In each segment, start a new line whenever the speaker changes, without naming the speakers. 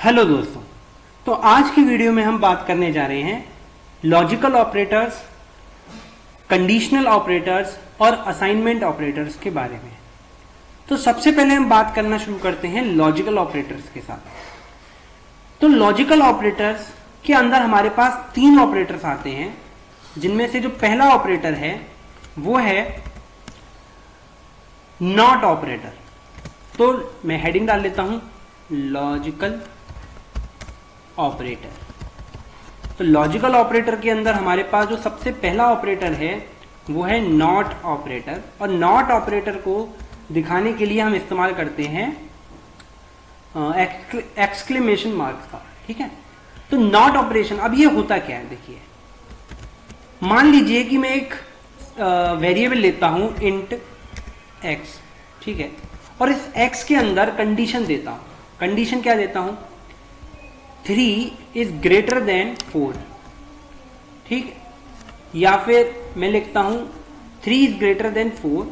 Hello दोस्तों, तो आज की वीडियो में हम बात करने जा रहे हैं लॉजिकल ऑपरेटर्स, कंडीशनल ऑपरेटर्स और असाइनमेंट ऑपरेटर्स के बारे में। तो सबसे पहले हम बात करना शुरू करते हैं लॉजिकल ऑपरेटर्स के साथ। तो लॉजिकल ऑपरेटर्स के अंदर हमारे पास तीन ऑपरेटर्स आते हैं, जिनमें से जो पहला ऑपरेटर है वो है नॉट ऑपरेटर। तो मैं हेडिंग डाल लेता हूं लॉजिकल ऑपरेटर। तो लॉजिकल ऑपरेटर के अंदर हमारे पास जो सबसे पहला ऑपरेटर है वो है नॉट ऑपरेटर, और नॉट ऑपरेटर को दिखाने के लिए हम इस्तेमाल करते हैं एक्सक्लेमेशन मार्क्स का। ठीक है, तो नॉट ऑपरेशन, अब ये होता क्या है, देखिए मान लीजिए कि मैं एक वेरिएबल लेता हूं इंट एक्स, ठीक है, और इस एक्स के अंदर कंडीशन देता हूं। कंडीशन क्या देता हूं? 3 इज ग्रेटर देन 4, ठीक है, या फिर मैं लिखता हूं 3 इज ग्रेटर देन 4,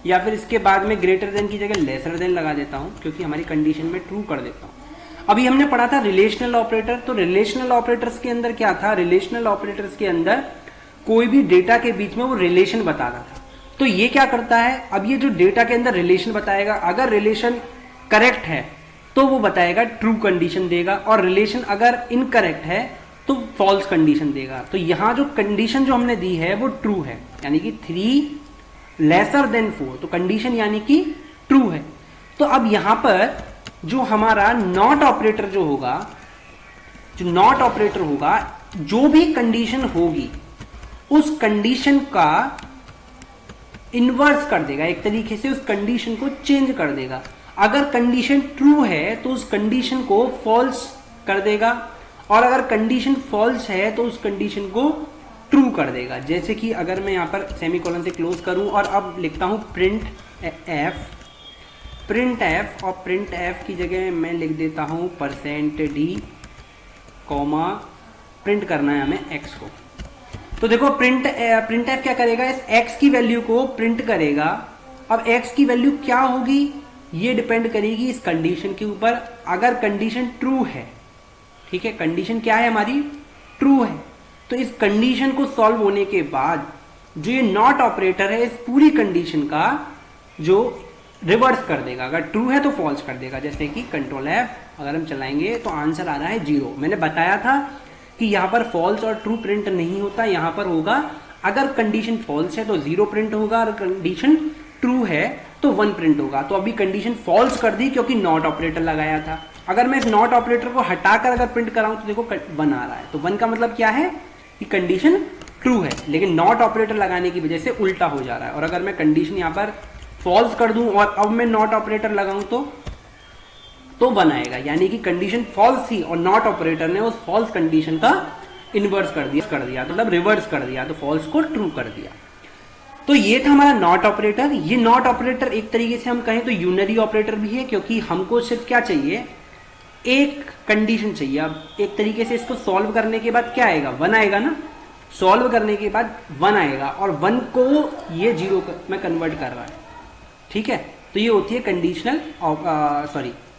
या फिर इसके बाद में ग्रेटर देन की जगह लेसर देन लगा देता हूं, क्योंकि हमारी कंडीशन में ट्रू कर देता हूं। अभी हमने पढ़ा था रिलेशनल ऑपरेटर। तो रिलेशनल ऑपरेटर्स के अंदर क्या था? रिलेशनल ऑपरेटर्स के अंदर कोई भी डेटा के बीच में वो रिलेशन बताता था। तो ये क्या करता है, अब ये जो डेटा के अंदर रिलेशन बताएगा, अगर रिलेशन करेक्ट है तो वो बताएगा ट्रू कंडीशन देगा, और रिलेशन अगर इनकरेक्ट है तो फॉल्स कंडीशन देगा। तो यहां जो कंडीशन जो हमने दी है वो ट्रू है, यानी कि 3 लेसर देन 4, तो कंडीशन यानी कि ट्रू है। तो अब यहां पर जो हमारा नॉट ऑपरेटर जो होगा, जो नॉट ऑपरेटर होगा, जो भी कंडीशन होगी उस कंडीशन का इन्वर्स कर देगा, एक तरीके से उस कंडीशन को चेंज कर देगा। अगर कंडीशन ट्रू है तो उस कंडीशन को फॉल्स कर देगा, और अगर कंडीशन फॉल्स है तो उस कंडीशन को ट्रू कर देगा। जैसे कि अगर मैं यहां पर सेमीकोलन से क्लोज करूं और अब लिखता हूं प्रिंट एफ, और प्रिंट एफ की जगह मैं लिख देता हूं %d, कॉमा प्रिंट करना है हमें एक्स को। तो देखो प्रिंट एफ क्या करेगा, इस एक्स की वैल्यू को प्रिंट करेगा। अब एक्स की वैल्यू क्या होगी ये डिपेंड करेगी इस कंडीशन के ऊपर। अगर कंडीशन ट्रू है, ठीक है, कंडीशन क्या है हमारी, ट्रू है, तो इस कंडीशन को सॉल्व होने के बाद जो ये नॉट ऑपरेटर है इस पूरी कंडीशन का जो रिवर्स कर देगा। अगर ट्रू है तो फॉल्स कर देगा। जैसे कि कंट्रोल एफ अगर हम चलाएंगे तो आंसर आ रहा है 0। मैंने बताया था कि यहां पर फॉल्स और ट्रू प्रिंट नहीं होता, यहां पर होगा अगर कंडीशन फॉल्स है तो 0 प्रिंट होगा, और कंडीशन ट्रू है तो 1 प्रिंट होगा। तो अभी कंडीशन फॉल्स कर दी क्योंकि नॉट ऑपरेटर लगाया था। अगर मैं इस नॉट ऑपरेटर को हटाकर अगर प्रिंट कराऊं तो देखो 1 आ रहा है। तो 1 का मतलब क्या है कि कंडीशन ट्रू है, लेकिन नॉट ऑपरेटर लगाने की वजह से उल्टा हो जा रहा है। और अगर मैं कंडीशन यहां पर फॉल्स कर दूं और अब मैं नॉट ऑपरेटर लगाऊं तो 1 आएगा, यानी कि कंडीशन फॉल्स थी और नॉट ऑपरेटर ने उस फॉल्स कंडीशन का इनवर्स कर दिया, मतलब रिवर्स कर दिया, तो फॉल्स को ट्रू कर दिया। तो ये था हमारा नॉट ऑपरेटर। ये नॉट ऑपरेटर एक तरीके से हम कहें तो यूनरी ऑपरेटर भी है, क्योंकि हमको सिर्फ क्या चाहिए, एक कंडीशन चाहिए। अब एक तरीके से इसको सॉल्व करने के बाद क्या आएगा, 1 आएगा ना। सॉल्व करने के बाद 1 आएगा, और 1 को ये 0 में कन्वर्ट कर रहा है, ठीक है। तो ये होती है कंडीशनल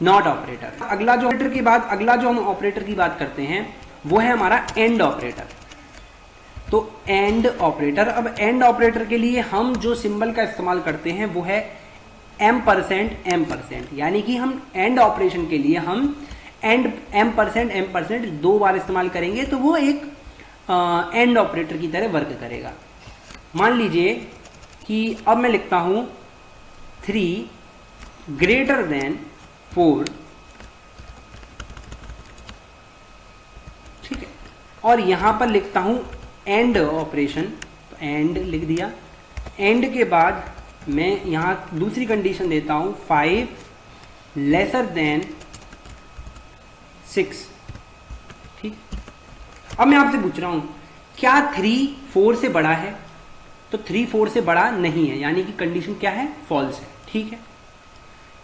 नॉट ऑपरेटर। अगला जो ऑपरेटर के बाद अगला जो हम ऑपरेटर की बात करते हैं वो है हमारा एंड ऑपरेटर। तो एंड ऑपरेटर, अब एंड ऑपरेटर के लिए हम जो सिंबल का इस्तेमाल करते हैं वो है M%, यानी कि हम एंड ऑपरेशन के लिए हम एंड M% 2 बार इस्तेमाल करेंगे तो वो एक एंड ऑपरेटर की तरह वर्क करेगा। मान लीजिए कि अब मैं लिखता हूं 3 ग्रेटर देन 4, ठीक है, और यहां पर लिखता हूं एंड ऑपरेशन, तो एंड लिख दिया। एंड के बाद मैं यहां दूसरी कंडीशन देता हूं 5 लेसर देन 6, ठीक। अब मैं आपसे पूछ रहा हूं क्या 3 4 से बड़ा है? तो 3 4 से बड़ा नहीं है, यानी कि कंडीशन क्या है, फॉल्स है, ठीक है।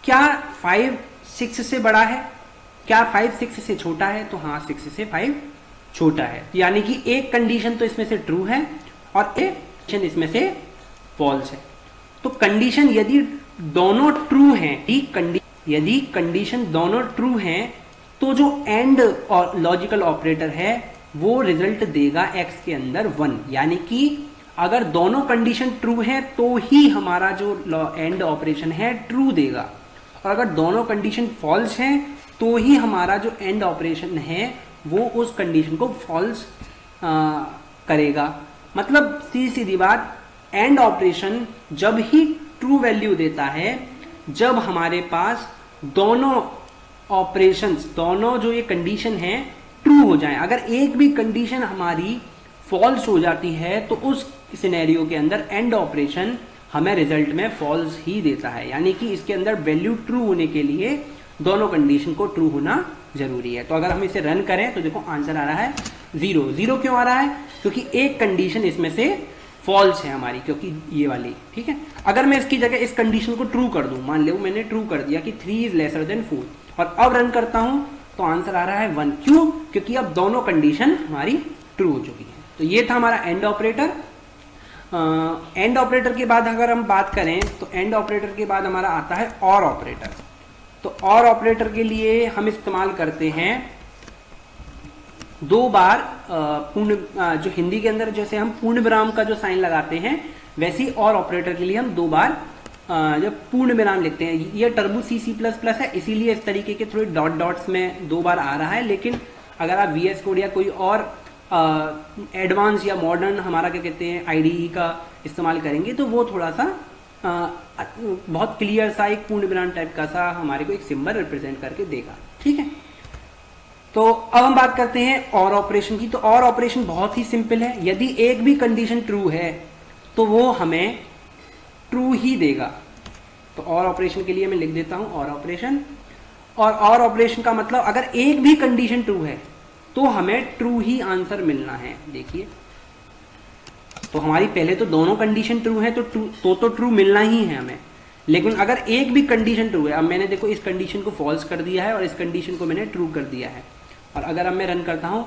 क्या 5 6 से बड़ा है? क्या 5 6 से छोटा है? तो हाँ, 6 से 5 छोटा है, यानी कि एक कंडीशन तो इसमें से ट्रू है और एक कंडीशन इसमें से फॉल्स है। तो कंडीशन यदि दोनों ट्रू हैं, यदि कंडीशन दोनों ट्रू हैं तो जो एंड और लॉजिकल ऑपरेटर है वो रिजल्ट देगा x के अंदर 1, यानी कि अगर दोनों कंडीशन ट्रू है तो ही हमारा जो एंड ऑपरेशन है ट्रू देगा, और अगर दोनों कंडीशन फॉल्स है तो ही हमारा जो एंड ऑपरेशन है वो उस कंडीशन को फॉल्स करेगा। मतलब सीधी बात, एंड ऑपरेशन जब ही ट्रू वैल्यू देता है जब हमारे पास दोनों ऑपरेशंस, दोनों जो ये कंडीशन है ट्रू हो जाए। अगर एक भी कंडीशन हमारी फॉल्स हो जाती है तो उस सिनेरियो के अंदर एंड ऑपरेशन हमें रिजल्ट में फॉल्स ही देता है, यानी कि इसके अंदर वैल्यू ट्रू होने के लिए दोनों कंडीशन को ट्रू होना जरूरी है। तो अगर हम इसे रन करें तो देखो आंसर आ रहा है 0। 0 क्यों आ रहा है? क्योंकि एक कंडीशन इसमें से फॉल्स है हमारी, क्योंकि ये वाली, ठीक है। अगर मैं इसकी जगह इस कंडीशन को ट्रू कर दूं, मान लो मैंने ट्रू कर दिया कि 3 इज लेसर देन 4, और अब रन करता हूं तो आंसर आ रहा है 1। क्यों? क्योंकि अब दोनों कंडीशन हमारी ट्रू हो चुकी है। तो ये था हमारा एंड ऑपरेटर। एंड ऑपरेटर के बाद अगर हम बात करें तो एंड ऑपरेटर के बाद हमारा आता है और ऑपरेटर। तो और ऑपरेटर के लिए हम इस्तेमाल करते हैं 2 बार पूर्ण, जो हिंदी के अंदर जैसे हम पूर्ण विराम का जो साइन लगाते हैं वैसे ही और ऑपरेटर के लिए हम 2 बार जब पूर्ण विराम लिखते हैं। ये टर्बो C++ है, इसीलिए इस तरीके के थोड़े डॉट डॉट्स में 2 बार आ रहा है। लेकिन अगर आप VS कोड या कोई और एडवांस या मॉडर्न हमारा क्या कहते हैं IDE का इस्तेमाल करेंगे तो वो थोड़ा सा बहुत क्लियर सा एक पूर्ण विराम टाइप का सा हमारे को एक सिंबल रिप्रेजेंट करके देगा, ठीक है। तो अब हम बात करते हैं और ऑपरेशन की। तो और ऑपरेशन बहुत ही सिंपल है, यदि एक भी कंडीशन ट्रू है तो वो हमें ट्रू ही देगा। तो और ऑपरेशन के लिए मैं लिख देता हूं और ऑपरेशन, और ऑपरेशन का मतलब अगर एक भी कंडीशन ट्रू है तो हमें ट्रू ही आंसर मिलना है। देखिए, तो हमारी पहले तो दोनों कंडीशन ट्रू है तो ट्रू मिलना ही है हमें। लेकिन अगर एक भी कंडीशन ट्रू है, अब मैंने देखो इस कंडीशन को फॉल्स कर दिया है और इस कंडीशन को मैंने ट्रू कर दिया है, और अगर अब मैं रन करता हूं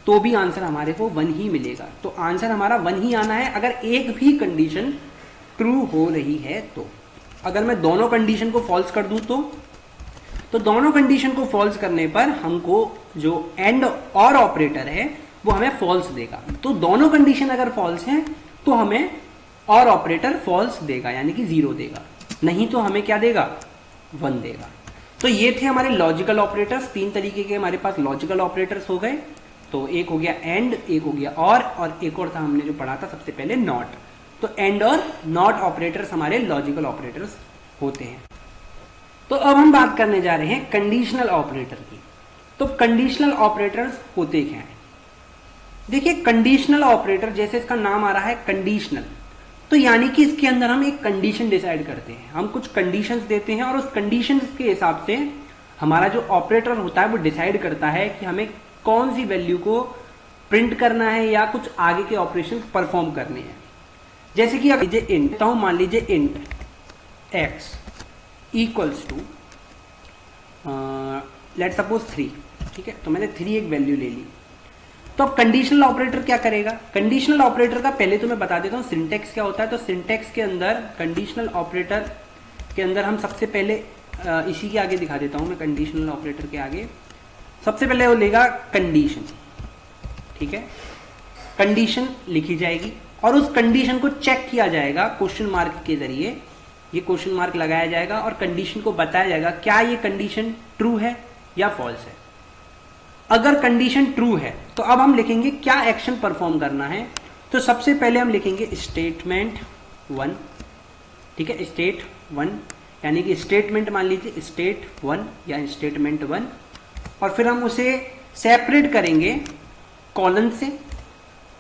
तो भी आंसर हमारे को 1 ही मिलेगा। तो आंसर हमारा 1 ही आना है अगर एक भी कंडीशन ट्रू हो रही है तो। अगर मैं दोनों कंडीशन को फॉल्स कर दूं तो दोनों कंडीशन को फॉल्स करने पर हमको जो एंड और ऑपरेटर है वो हमें फॉल्स देगा। तो दोनों कंडीशन अगर फॉल्स हैं तो हमें और ऑपरेटर फॉल्स देगा, यानी कि 0 देगा, नहीं तो हमें क्या देगा? 1 देगा। तो ये थे हमारे लॉजिकल ऑपरेटर्स। 3 तरीके के हमारे पास लॉजिकल ऑपरेटर्स हो गए। तो एक हो गया एंड, एक हो गया और एक और था हमने जो पढ़ा था सबसे पहले नॉट। तो एंड और नॉट ऑपरेटर्स हमारे लॉजिकल ऑपरेटर्स होते हैं। तो अब हम बात करने जा रहे हैं कंडीशनल ऑपरेटर की। तो कंडीशनल ऑपरेटर्स होते क्या हैं? देखिए, कंडीशनल ऑपरेटर जैसे इसका नाम आ रहा है कंडीशनल, तो यानी कि इसके अंदर हम एक कंडीशन डिसाइड करते हैं। हम कुछ कंडीशंस देते हैं और उस कंडीशंस के हिसाब से हमारा जो ऑपरेटर होता है वो डिसाइड करता है कि हमें कौन सी वैल्यू को प्रिंट करना है या कुछ आगे के ऑपरेशन परफॉर्म करने हैं। जैसे कि अगर इंट मान लीजिए int x equals to let suppose 3, ठीक है। तो मैंने 3 एक वैल्यू ले ली। तो अब कंडीशनल ऑपरेटर क्या करेगा? कंडीशनल ऑपरेटर का पहले तो मैं बता देता हूं सिंटेक्स क्या होता है। तो सिंटेक्स के अंदर कंडीशनल ऑपरेटर के अंदर हम सबसे पहले इसी के आगे दिखा देता हूं मैं, कंडीशनल ऑपरेटर के आगे सबसे पहले वो लेगा कंडीशन, ठीक है। कंडीशन लिखी जाएगी और उस कंडीशन को चेक किया जाएगा क्वेश्चन मार्क के जरिए। ये क्वेश्चन मार्क लगाया जाएगा और कंडीशन को बताया जाएगा क्या ये कंडीशन ट्रू है या फॉल्स है। अगर कंडीशन ट्रू है तो अब हम लिखेंगे क्या एक्शन परफॉर्म करना है। तो सबसे पहले हम लिखेंगे स्टेटमेंट 1, ठीक है। स्टेट 1 यानी कि स्टेटमेंट मान लीजिए स्टेट 1 या स्टेटमेंट 1, और फिर हम उसे सेपरेट करेंगे कॉलन से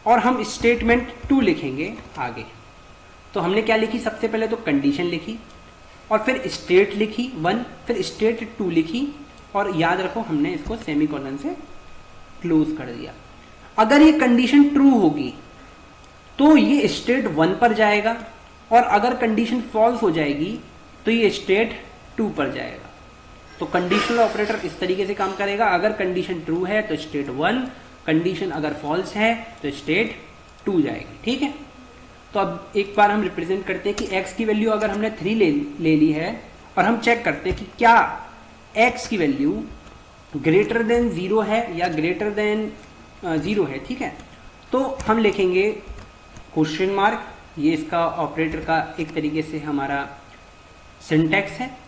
और हम स्टेटमेंट 2 लिखेंगे आगे। तो हमने क्या लिखी? सबसे पहले तो कंडीशन लिखी और फिर स्टेट लिखी 1, फिर स्टेट 2 लिखी, और याद रखो हमने इसको सेमीकोलन से क्लोज कर दिया। अगर ये कंडीशन ट्रू होगी तो ये स्टेट 1 पर जाएगा, और अगर कंडीशन फॉल्स हो जाएगी तो ये स्टेट 2 पर जाएगा। तो कंडीशनल ऑपरेटर इस तरीके से काम करेगा। अगर कंडीशन ट्रू है तो स्टेट 1, कंडीशन अगर फॉल्स है तो स्टेट 2 जाएगी, ठीक है। तो अब एक बार हम रिप्रेजेंट करते हैं कि x की वैल्यू अगर हमने 3 ले ली है और हम चेक करते हैं कि क्या x की वैल्यू ग्रेटर देन 0 है या ग्रेटर देन 0 है, ठीक है। तो हम लिखेंगे क्वेश्चन मार्क, ये इसका ऑपरेटर का एक तरीके से हमारा सिंटैक्स है।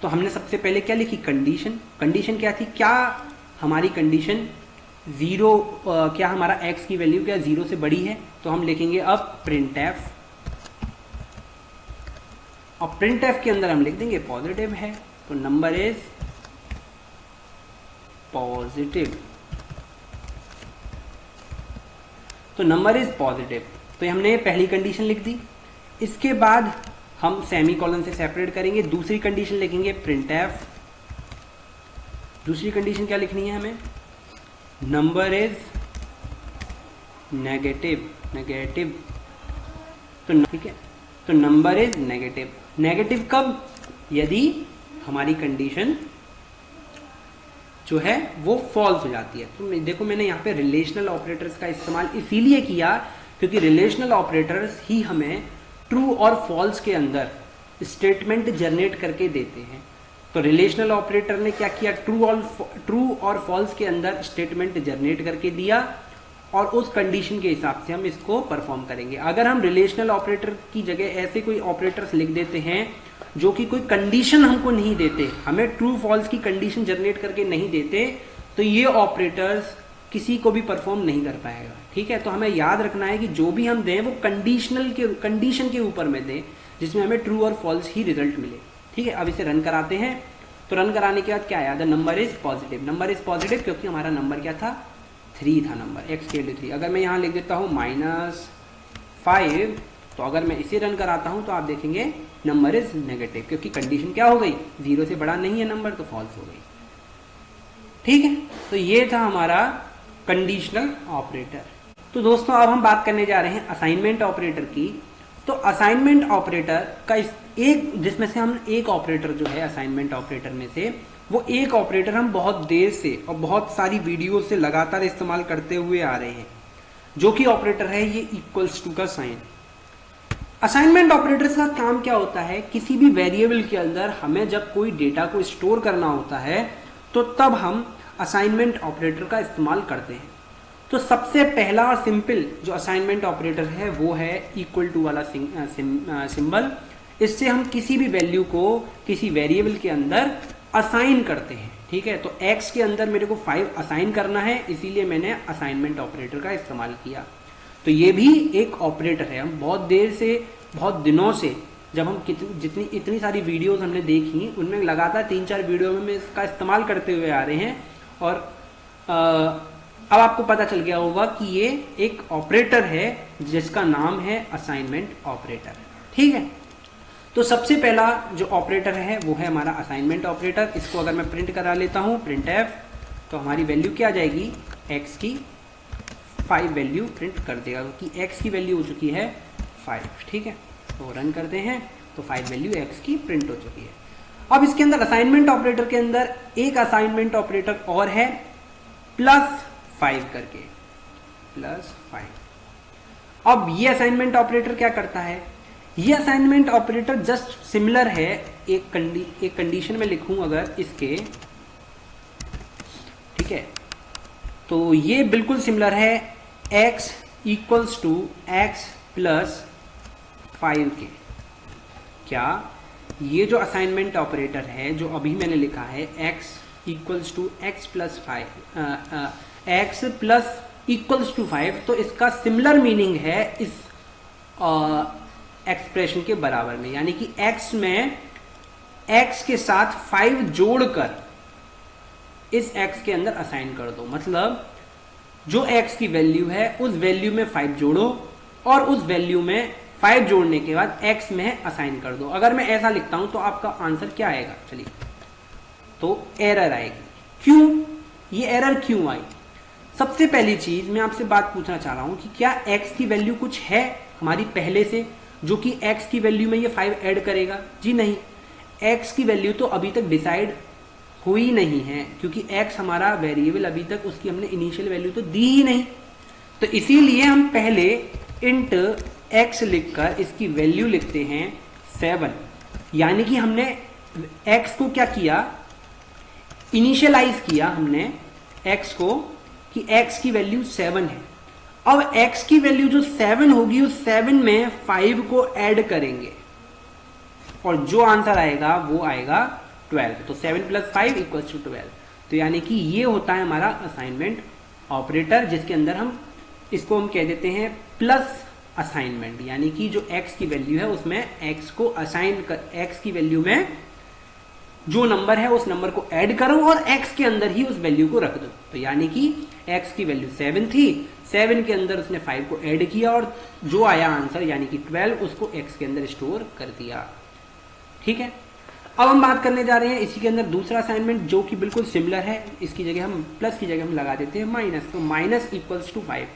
तो हमने सबसे पहले क्या लिखी, कंडीशन। कंडीशन क्या थी, क्या हमारी कंडीशन 0, क्या हमारा x की वैल्यू क्या 0 से बड़ी है, तो हम लिखेंगे अब प्रिंट एफ, और प्रिंट एफ के अंदर हम लिख देंगे पॉजिटिव है, तो नंबर इज पॉजिटिव, तो नंबर इज पॉजिटिव। तो हमने पहली कंडीशन लिख दी। इसके बाद हम सेमीकोलन से सेपरेट करेंगे, दूसरी कंडीशन लिखेंगे प्रिंट एफ। दूसरी कंडीशन क्या लिखनी है हमें, नंबर इज नेगेटिव, नेगेटिव, तो ठीक है, तो नंबर इज नेगेटिव। नेगेटिव कब, यदि हमारी कंडीशन जो है वो फॉल्स हो जाती है। तो देखो मैंने यहाँ पे रिलेशनल ऑपरेटर्स का इस्तेमाल इसीलिए किया क्योंकि रिलेशनल ऑपरेटर्स ही हमें ट्रू और फॉल्स के अंदर स्टेटमेंट जनरेट करके देते हैं। तो रिलेशनल ऑपरेटर ने क्या किया, ट्रू और फॉल्स के अंदर स्टेटमेंट जनरेट करके दिया और उस कंडीशन के हिसाब से हम इसको परफॉर्म करेंगे। अगर हम रिलेशनल ऑपरेटर की जगह ऐसे कोई ऑपरेटर्स लिख देते हैं जो कि कोई कंडीशन हमको नहीं देते, हमें ट्रू फॉल्स की कंडीशन जनरेट करके नहीं देते, तो ये ऑपरेटर्स किसी को भी परफॉर्म नहीं कर पाएगा, ठीक है। तो हमें याद रखना है कि जो भी हम दें वो कंडीशन के ऊपर में दें जिसमें हमें ट्रू और फॉल्स ही रिजल्ट मिले, ठीक है। अब इसे रन कराते हैं। तो रन कराने के बाद क्या आया, the number is positive. Number is positive क्योंकि हमारा नंबर क्या था, 3 था नंबर, x के वैल्यू 3। अगर मैं यहाँ लिख देता हूँ -5, तो अगर मैं इसे रन कराता हूँ तो आप देखेंगे नंबर इज नेगेटिव क्योंकि कंडीशन क्या हो गई, 0 से बड़ा नहीं है नंबर, तो फॉल्स हो गई, ठीक है। तो ये था हमारा कंडीशनल ऑपरेटर। तो दोस्तों अब हम बात करने जा रहे हैं असाइनमेंट ऑपरेटर की। तो असाइनमेंट ऑपरेटर का एक, जिसमें से हम एक ऑपरेटर जो है असाइनमेंट ऑपरेटर में से, वो एक ऑपरेटर हम बहुत देर से और बहुत सारी वीडियो से लगातार इस्तेमाल करते हुए आ रहे हैं, जो कि ऑपरेटर है ये इक्वल्स टू का साइन। असाइनमेंट ऑपरेटर्स का काम क्या होता है, किसी भी वेरिएबल के अंदर हमें जब कोई डेटा को स्टोर करना होता है तो तब हम असाइनमेंट ऑपरेटर का इस्तेमाल करते हैं। तो सबसे पहला और सिंपल जो असाइनमेंट ऑपरेटर है वो है इक्वल टू वाला सिंबल। इससे हम किसी भी वैल्यू को किसी वेरिएबल के अंदर असाइन करते हैं, ठीक है। तो x के अंदर मेरे को 5 असाइन करना है, इसीलिए मैंने असाइनमेंट ऑपरेटर का इस्तेमाल किया। तो ये भी एक ऑपरेटर है। हम बहुत देर से, बहुत दिनों से, जब हम इतनी सारी वीडियोस हमने देखी, उनमें लगातार 3-4 वीडियो में इसका इस्तेमाल करते हुए आ रहे हैं और अब आपको पता चल गया होगा कि ये एक ऑपरेटर है जिसका नाम है असाइनमेंट ऑपरेटर, ठीक है। तो सबसे पहला जो ऑपरेटर है वो है हमारा असाइनमेंट ऑपरेटर। इसको अगर मैं प्रिंट करा लेता हूँ प्रिंट एफ, तो हमारी वैल्यू क्या आ जाएगी, x की 5 वैल्यू प्रिंट कर देगा क्योंकि x की वैल्यू हो चुकी है 5, ठीक है। तो रन करते हैं तो 5 वैल्यू x की प्रिंट हो चुकी है। अब इसके अंदर असाइनमेंट ऑपरेटर के अंदर एक असाइनमेंट ऑपरेटर और है +5 करके, +5। अब ये असाइनमेंट ऑपरेटर क्या करता है, ये असाइनमेंट ऑपरेटर जस्ट सिमिलर है, एक कंडीशन में लिखूं अगर इसके, ठीक है, तो ये बिल्कुल सिमिलर है x equals to x plus 5 के। क्या ये जो असाइनमेंट ऑपरेटर है जो अभी मैंने लिखा है x equals to x plus 5, x plus equals to 5, तो इसका सिमिलर मीनिंग है इस एक्सप्रेशन के बराबर में, यानी कि x में x के साथ 5 जोड़कर इस x के अंदर असाइन कर दो। मतलब जो x की वैल्यू है उस वैल्यू में 5 जोड़ो और उस वैल्यू में 5 जोड़ने के बाद x में असाइन कर दो। अगर मैं ऐसा लिखता हूं तो आपका आंसर क्या आएगा, चलिए, तो एरर आएगी। क्यों, ये एरर क्यों आई? सबसे पहली चीज मैं आपसे बात पूछना चाह रहा हूं कि क्या x की वैल्यू कुछ है हमारी पहले से जो कि x की वैल्यू में ये 5 ऐड करेगा? जी नहीं, x की वैल्यू तो अभी तक डिसाइड हुई नहीं है क्योंकि x हमारा वेरिएबल अभी तक उसकी हमने इनिशियल वैल्यू तो दी ही नहीं। तो इसीलिए हम पहले इंट x लिखकर इसकी वैल्यू लिखते हैं 7, यानी कि हमने x को क्या किया, इनिशियलाइज किया हमने x को कि x की वैल्यू 7 है। अब x की वैल्यू जो 7 होगी उस 7 में 5 को ऐड करेंगे और जो आंसर आएगा वो आएगा 12। तो 7 + 5 = 12। तो यानी कि ये होता है हमारा असाइनमेंट ऑपरेटर, जिसके अंदर हम इसको हम कह देते हैं प्लस असाइनमेंट, यानी कि जो x की वैल्यू है उसमें x को असाइन कर, x की वैल्यू में जो नंबर है उस नंबर को ऐड करो और x के अंदर ही उस वैल्यू को रख दो। तो यानी कि x की वैल्यू 7 थी, 7 के अंदर उसने 5 को ऐड किया और जो आया आंसर यानी कि 12 उसको x के अंदर स्टोर कर दिया। ठीक है, अब हम बात करने जा रहे हैं इसी के अंदर दूसरा असाइनमेंट जो कि बिल्कुल सिमिलर है। इसकी जगह हम प्लस की जगह हम लगा देते हैं माइनस, तो माइनस = 5।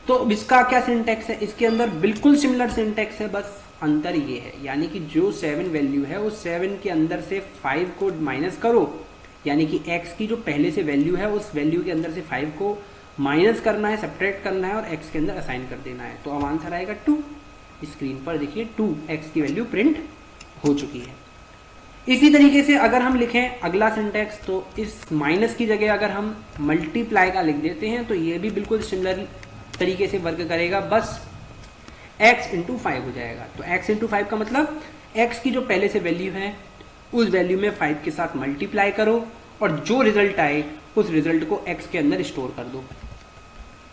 तो इसका क्या सिंटेक्स है, इसके अंदर बिल्कुल सिमिलर सिंटेक्स है, बस अंतर ये है यानी कि जो 7 वैल्यू है उस 7 के अंदर से 5 को माइनस करो, यानी कि x की जो पहले से वैल्यू है उस वैल्यू के अंदर से 5 को माइनस करना है, सब्ट्रैक्ट करना है और x के अंदर असाइन कर देना है। तो अब आंसर आएगा 2। स्क्रीन पर देखिए 2 x की वैल्यू प्रिंट हो चुकी है। इसी तरीके से अगर हम लिखें अगला सिंटेक्स, तो इस माइनस की जगह अगर हम मल्टीप्लाई का लिख देते हैं तो ये भी बिल्कुल सिमिलर तरीके से वर्क करेगा, बस x × 5 हो जाएगा। तो x × 5 का मतलब x की जो पहले से वैल्यू है उस वैल्यू में 5 के साथ मल्टीप्लाई करो और जो रिजल्ट आए उस रिजल्ट को x के अंदर स्टोर कर दो।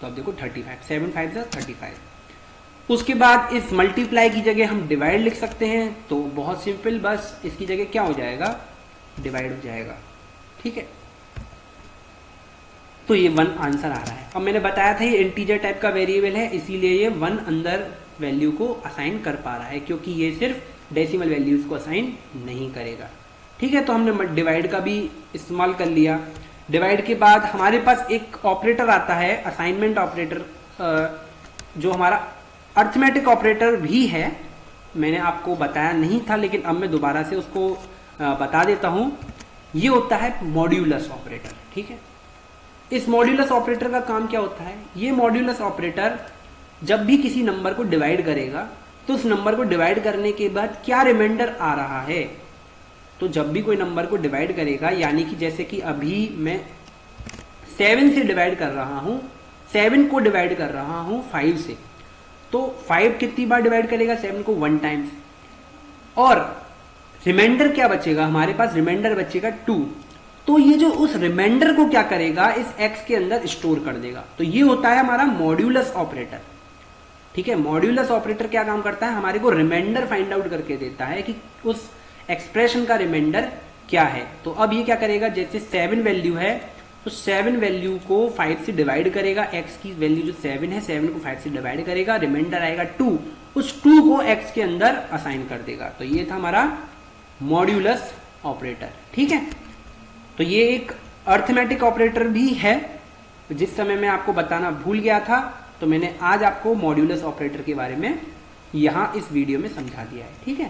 तो अब देखो 35, 7 × 5 = 35। उसके बाद इस मल्टीप्लाई की जगह हम डिवाइड लिख सकते हैं, तो बहुत सिंपल, बस इसकी जगह क्या हो जाएगा, डिवाइड हो जाएगा। ठीक है, तो ये 1 आंसर आ रहा है। अब मैंने बताया था ये इंटीजर टाइप का वेरिएबल है, इसीलिए ये 1 अंदर वैल्यू को असाइन कर पा रहा है, क्योंकि ये सिर्फ डेसिमल वैल्यूज को असाइन नहीं करेगा। ठीक है, तो हमने डिवाइड का भी इस्तेमाल कर लिया। डिवाइड के बाद हमारे पास एक ऑपरेटर आता है असाइनमेंट ऑपरेटर, जो हमारा अर्थमेटिक ऑपरेटर भी है। मैंने आपको बताया नहीं था, लेकिन अब मैं दोबारा से उसको बता देता हूं। ये होता है मॉड्यूलस ऑपरेटर। ठीक है, इस मॉड्यूलस ऑपरेटर का काम क्या होता है, ये मॉड्यूलस ऑपरेटर जब भी किसी नंबर को डिवाइड करेगा तो उस नंबर को डिवाइड करने के बाद क्या रिमाइंडर आ रहा है, तो जब भी कोई नंबर को डिवाइड करेगा, यानी कि जैसे कि अभी मैं 7 से डिवाइड कर रहा हूं, 7 को डिवाइड कर रहा हूं 5 से, तो 5 कितनी बार डिवाइड करेगा, 7 को 1 टाइम्स, और रिमाइंडर क्या बचेगा, हमारे पास रिमाइंडर बचेगा 2। तो ये जो उस रिमाइंडर को क्या करेगा, इस x के अंदर स्टोर कर देगा। तो ये होता है हमारा मॉड्यूलस ऑपरेटर। ठीक है, मॉड्यूलस ऑपरेटर क्या काम करता है, हमारे को रिमाइंडर फाइंड आउट करके देता है कि उस एक्सप्रेशन का रिमाइंडर क्या है। तो अब ये क्या करेगा, जैसे 7 वैल्यू है तो 7 वैल्यू को 5 से डिवाइड करेगा, x की वैल्यू जो 7 है 7 को 5 से डिवाइड करेगा, रिमाइंडर आएगा 2, उस 2 को x के अंदर असाइन कर देगा। तो ये था हमारा मॉड्यूलस ऑपरेटर। ठीक है, तो ये एक अर्थमेटिक ऑपरेटर भी है, जिस समय मैं आपको बताना भूल गया था, तो मैंने आज आपको मॉड्यूलस ऑपरेटर के बारे में यहां इस वीडियो में समझा दिया है। ठीक है।